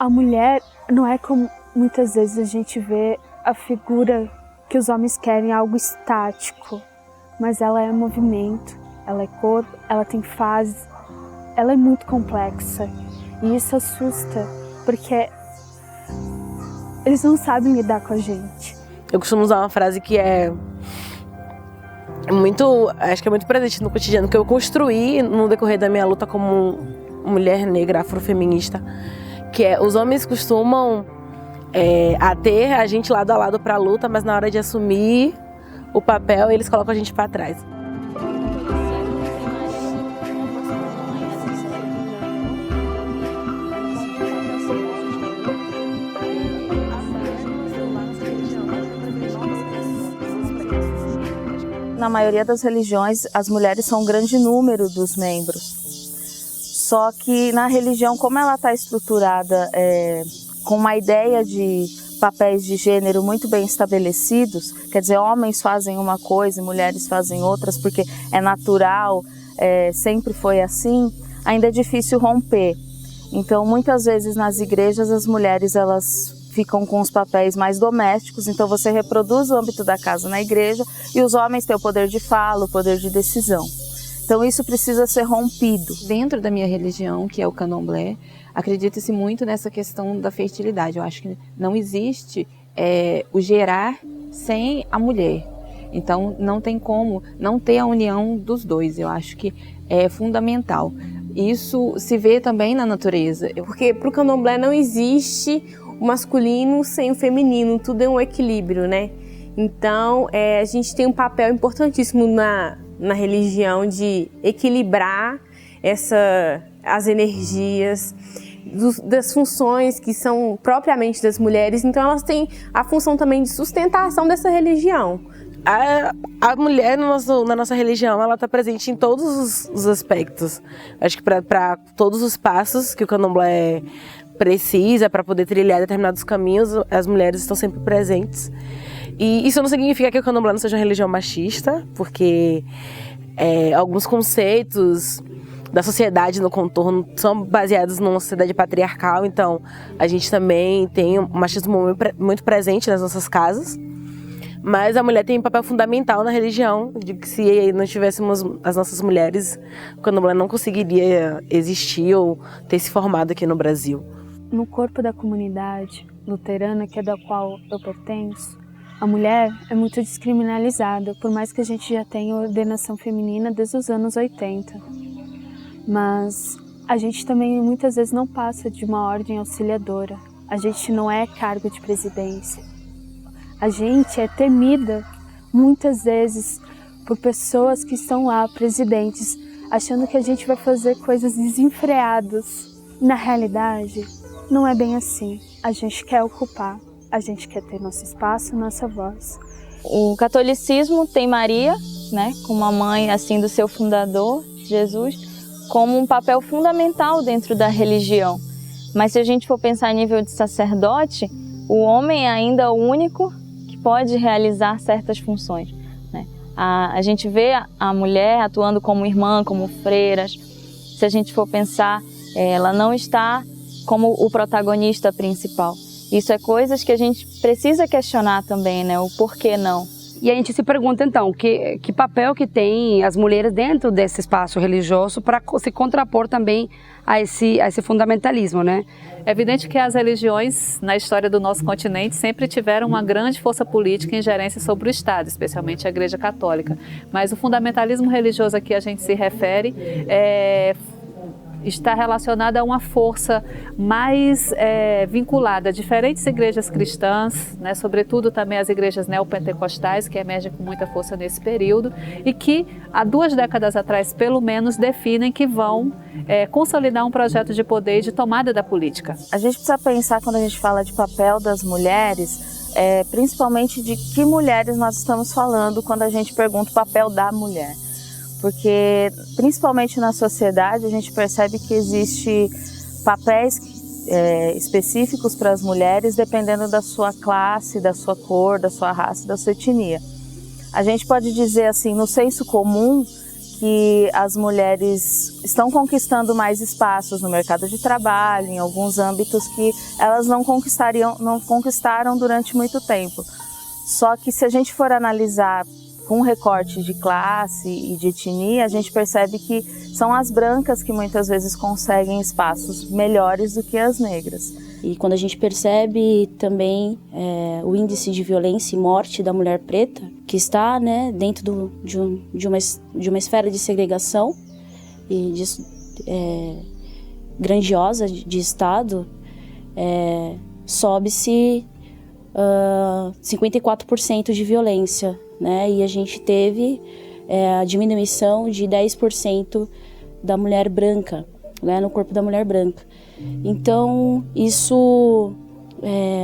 A mulher não é como muitas vezes a gente vê a figura que os homens querem, algo estático, mas ela é movimento, ela é corpo, ela tem fases, ela é muito complexa e isso assusta, porque eles não sabem lidar com a gente. Eu costumo usar uma frase que acho que é muito presente no cotidiano, que eu construí no decorrer da minha luta como mulher negra afrofeminista, que é: os homens costumam ter a gente lado a lado para a luta, mas na hora de assumir o papel eles colocam a gente para trás. Na maioria das religiões, as mulheres são um grande número dos membros. Só que na religião, como ela está estruturada com uma ideia de papéis de gênero muito bem estabelecidos, quer dizer, homens fazem uma coisa e mulheres fazem outras, porque é natural, sempre foi assim, ainda é difícil romper. Então, muitas vezes nas igrejas, as mulheres elas ficam com os papéis mais domésticos, então você reproduz o âmbito da casa na igreja e os homens têm o poder de fala, o poder de decisão. Então isso precisa ser rompido. Dentro da minha religião, que é o candomblé, acredita-se muito nessa questão da fertilidade. Eu acho que não existe o gerar sem a mulher. Então não tem como não ter a união dos dois. Eu acho que é fundamental. Isso se vê também na natureza. Porque para o candomblé não existe o masculino sem o feminino, tudo é um equilíbrio, né? Então, a gente tem um papel importantíssimo na religião de equilibrar as energias, das funções que são propriamente das mulheres. Então, elas têm a função também de sustentação dessa religião. A mulher na nossa religião, ela está presente em todos os aspectos. Acho que para todos os passos que o candomblé precisa para poder trilhar determinados caminhos, as mulheres estão sempre presentes. E isso não significa que o candomblé não seja uma religião machista, porque alguns conceitos da sociedade no contorno são baseados numa sociedade patriarcal, então a gente também tem um machismo muito presente nas nossas casas. Mas a mulher tem um papel fundamental na religião, de que se não tivéssemos as nossas mulheres, o candomblé não conseguiria existir ou ter se formado aqui no Brasil. No corpo da comunidade luterana, que é da qual eu pertenço, a mulher é muito descriminalizada, por mais que a gente já tenha ordenação feminina desde os anos 80. Mas a gente também muitas vezes não passa de uma ordem auxiliadora. A gente não é cargo de presidência. A gente é temida muitas vezes por pessoas que estão lá, presidentes, achando que a gente vai fazer coisas desenfreadas. Na realidade, não é bem assim. A gente quer ocupar, a gente quer ter nosso espaço, nossa voz. O catolicismo tem Maria, né, como a mãe assim do seu fundador, Jesus, como um papel fundamental dentro da religião. Mas se a gente for pensar a nível de sacerdote, o homem é ainda o único que pode realizar certas funções, né? A gente vê a mulher atuando como irmã, como freiras. Se a gente for pensar, ela não está como o protagonista principal. Isso é coisas que a gente precisa questionar também, né? O porquê não. E a gente se pergunta então, que papel que tem as mulheres dentro desse espaço religioso para se contrapor também a esse fundamentalismo, né? É evidente que as religiões na história do nosso continente sempre tiveram uma grande força política e ingerência sobre o Estado, especialmente a Igreja Católica. Mas o fundamentalismo religioso a que a gente se refere está relacionada a uma força mais vinculada a diferentes igrejas cristãs, né, sobretudo também as igrejas neopentecostais, que emergem com muita força nesse período, e que há 2 décadas atrás, pelo menos, definem que vão consolidar um projeto de poder e de tomada da política. A gente precisa pensar, quando a gente fala de papel das mulheres, principalmente de que mulheres nós estamos falando quando a gente pergunta o papel da mulher. Porque, principalmente na sociedade, a gente percebe que existe papéis específicos para as mulheres dependendo da sua classe, da sua cor, da sua raça, da sua etnia. A gente pode dizer assim, no senso comum, que as mulheres estão conquistando mais espaços no mercado de trabalho, em alguns âmbitos que elas não conquistaram durante muito tempo. Só que se a gente for analisar com recorte de classe e de etnia, a gente percebe que são as brancas que muitas vezes conseguem espaços melhores do que as negras. E quando a gente percebe também o índice de violência e morte da mulher preta, que está, né, dentro de uma esfera de segregação e grandiosa de Estado, sobe-se 54% de violência, né? E a gente teve a diminuição de 10% da mulher branca, né, no corpo da mulher branca. Então, isso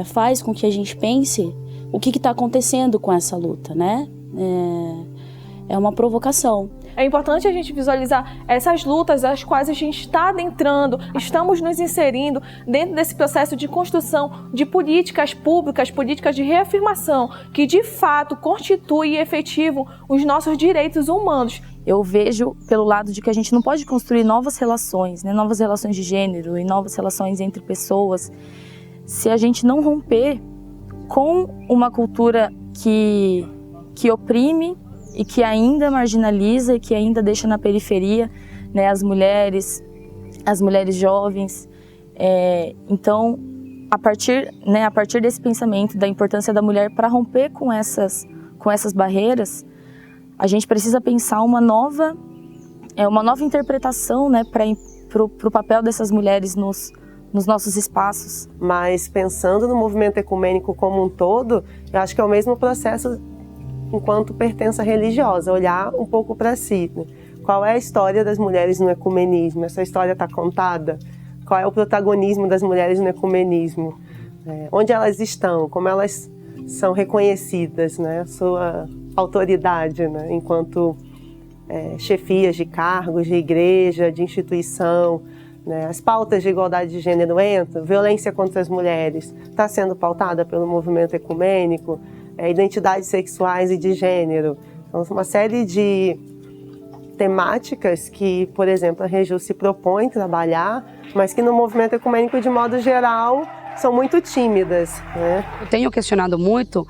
faz com que a gente pense o que está acontecendo com essa luta, né? É uma provocação. É importante a gente visualizar essas lutas às quais a gente está adentrando, estamos nos inserindo dentro desse processo de construção de políticas públicas, políticas de reafirmação, que de fato constituem e efetivam os nossos direitos humanos. Eu vejo pelo lado de que a gente não pode construir novas relações, né, novas relações de gênero e novas relações entre pessoas, se a gente não romper com uma cultura que oprime e que ainda marginaliza e que ainda deixa na periferia, né, as mulheres jovens. Então, a partir desse pensamento da importância da mulher para romper com essas barreiras, a gente precisa pensar uma nova interpretação, né, para o papel dessas mulheres nos nossos espaços. Mas pensando no movimento ecumênico como um todo, eu acho que é o mesmo processo enquanto pertença religiosa, olhar um pouco para si. Né? Qual é a história das mulheres no ecumenismo? Essa história está contada? Qual é o protagonismo das mulheres no ecumenismo? Onde elas estão? Como elas são reconhecidas, né? Sua autoridade, né? Enquanto chefias de cargos, de igreja, de instituição, né? As pautas de igualdade de gênero entram, violência contra as mulheres está sendo pautada pelo movimento ecumênico, identidades sexuais e de gênero. Então, uma série de temáticas que, por exemplo, a Reju se propõe trabalhar, mas que no movimento ecumênico, de modo geral, são muito tímidas, né? Eu tenho questionado muito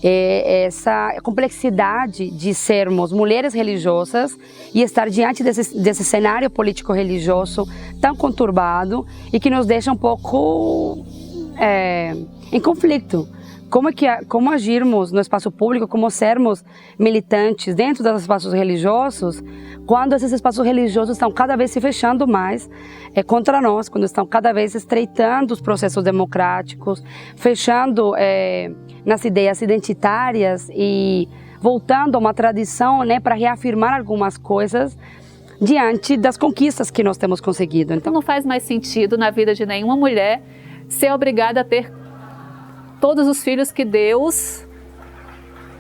essa complexidade de sermos mulheres religiosas e estar diante desse cenário político-religioso tão conturbado e que nos deixa um pouco em conflito. Como agirmos no espaço público, como sermos militantes dentro dos espaços religiosos, quando esses espaços religiosos estão cada vez se fechando mais contra nós, quando estão cada vez estreitando os processos democráticos, fechando nas ideias identitárias e voltando a uma tradição, né, para reafirmar algumas coisas diante das conquistas que nós temos conseguido. Então, não faz mais sentido na vida de nenhuma mulher ser obrigada a ter todos os filhos que Deus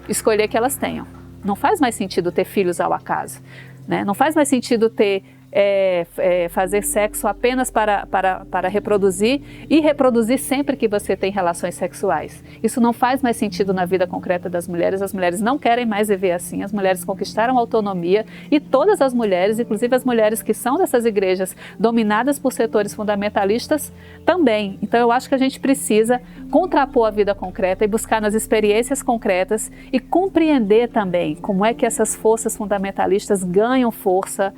escolher que elas tenham. Não faz mais sentido ter filhos ao acaso, né? Não faz mais sentido ter fazer sexo apenas para reproduzir e reproduzir sempre que você tem relações sexuais. Isso não faz mais sentido na vida concreta das mulheres. As mulheres não querem mais viver assim. As mulheres conquistaram autonomia e todas as mulheres, inclusive as mulheres que são dessas igrejas dominadas por setores fundamentalistas, também. Então eu acho que a gente precisa contrapor a vida concreta e buscar nas experiências concretas e compreender também como é que essas forças fundamentalistas ganham força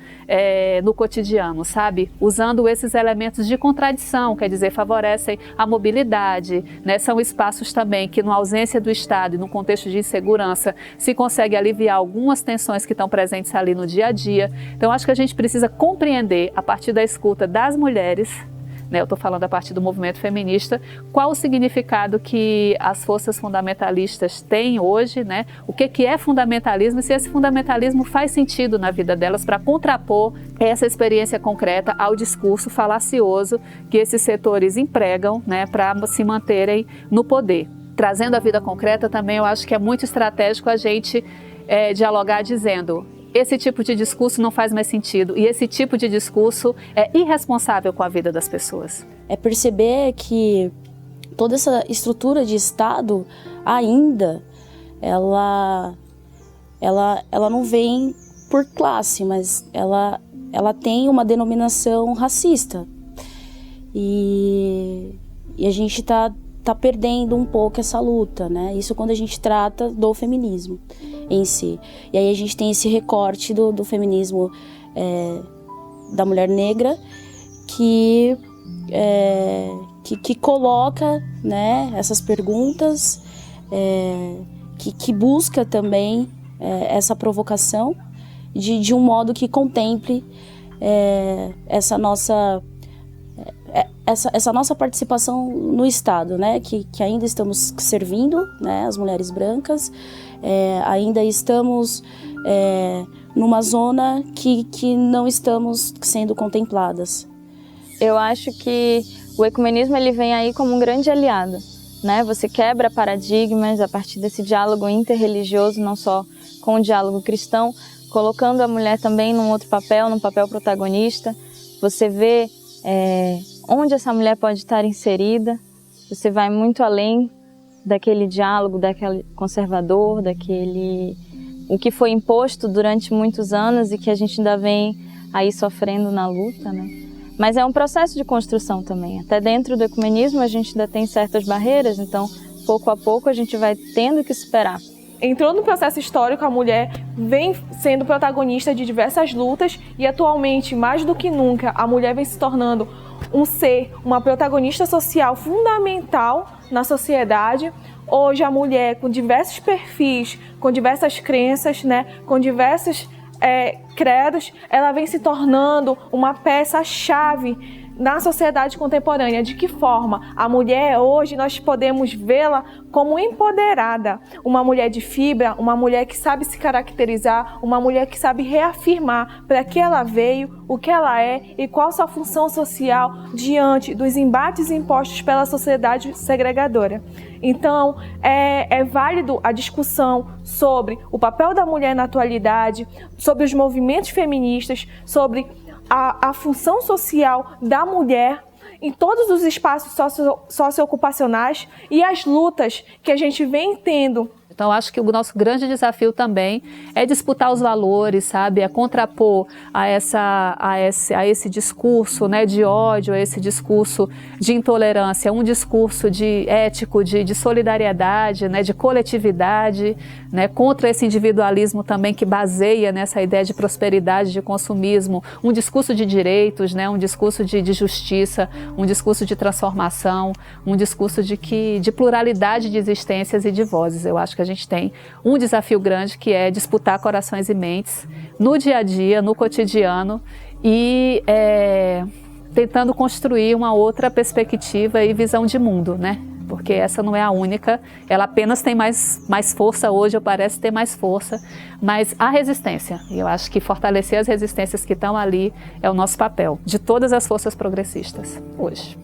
no cotidiano, sabe? Usando esses elementos de contradição, quer dizer, favorecem a mobilidade, né? São espaços também que, na ausência do Estado e no contexto de insegurança, se consegue aliviar algumas tensões que estão presentes ali no dia a dia. Então, acho que a gente precisa compreender, a partir da escuta das mulheres, né, eu estou falando a partir do movimento feminista, qual o significado que as forças fundamentalistas têm hoje, né? O que é fundamentalismo e se esse fundamentalismo faz sentido na vida delas para contrapor essa experiência concreta ao discurso falacioso que esses setores empregam, né, para se manterem no poder. Trazendo a vida concreta também, eu acho que é muito estratégico a gente dialogar dizendo: esse tipo de discurso não faz mais sentido e esse tipo de discurso é irresponsável com a vida das pessoas. É perceber que toda essa estrutura de Estado ainda, ela não vem por classe, mas ela tem uma denominação racista. E a gente está perdendo um pouco essa luta, né? Isso quando a gente trata do feminismo em si. E aí a gente tem esse recorte do feminismo da mulher negra que coloca, né, essas perguntas, que busca também essa provocação de um modo que contemple essa nossa participação no Estado, né, que ainda estamos servindo, né, as mulheres brancas, ainda estamos numa zona que não estamos sendo contempladas. Eu acho que o ecumenismo ele vem aí como um grande aliado, né? Você quebra paradigmas a partir desse diálogo interreligioso, não só com o diálogo cristão, colocando a mulher também num outro papel, num papel protagonista. Você vê onde essa mulher pode estar inserida, você vai muito além daquele diálogo, daquele conservador, o que foi imposto durante muitos anos e que a gente ainda vem aí sofrendo na luta, né? Mas é um processo de construção também. Até dentro do ecumenismo a gente ainda tem certas barreiras, então pouco a pouco a gente vai tendo que superar. Entrou no processo histórico, a mulher vem sendo protagonista de diversas lutas e atualmente, mais do que nunca, a mulher vem se tornando um ser, uma protagonista social fundamental na sociedade. Hoje a mulher com diversos perfis, com diversas crenças, né, com diversos credos, ela vem se tornando uma peça-chave na sociedade contemporânea. De que forma? A mulher hoje nós podemos vê-la como empoderada, uma mulher de fibra, uma mulher que sabe se caracterizar, uma mulher que sabe reafirmar para que ela veio, o que ela é e qual sua função social diante dos embates impostos pela sociedade segregadora. Então, é válido a discussão sobre o papel da mulher na atualidade, sobre os movimentos feministas, sobre a função social da mulher em todos os espaços socioocupacionais e as lutas que a gente vem tendo. Então, acho que o nosso grande desafio também é disputar os valores, sabe? É contrapor a esse discurso, né, de ódio, a esse discurso de intolerância, um discurso ético, de solidariedade, né, de coletividade, né, contra esse individualismo também que baseia nessa ideia de prosperidade, de consumismo, um discurso de direitos, né, um discurso de justiça, um discurso de transformação, um discurso de pluralidade de existências e de vozes. Eu acho que a gente tem um desafio grande que é disputar corações e mentes no dia a dia, no cotidiano e tentando construir uma outra perspectiva e visão de mundo, né? Porque essa não é a única, ela apenas tem mais força hoje, ou parece ter mais força, mas a resistência, e eu acho que fortalecer as resistências que estão ali é o nosso papel, de todas as forças progressistas hoje.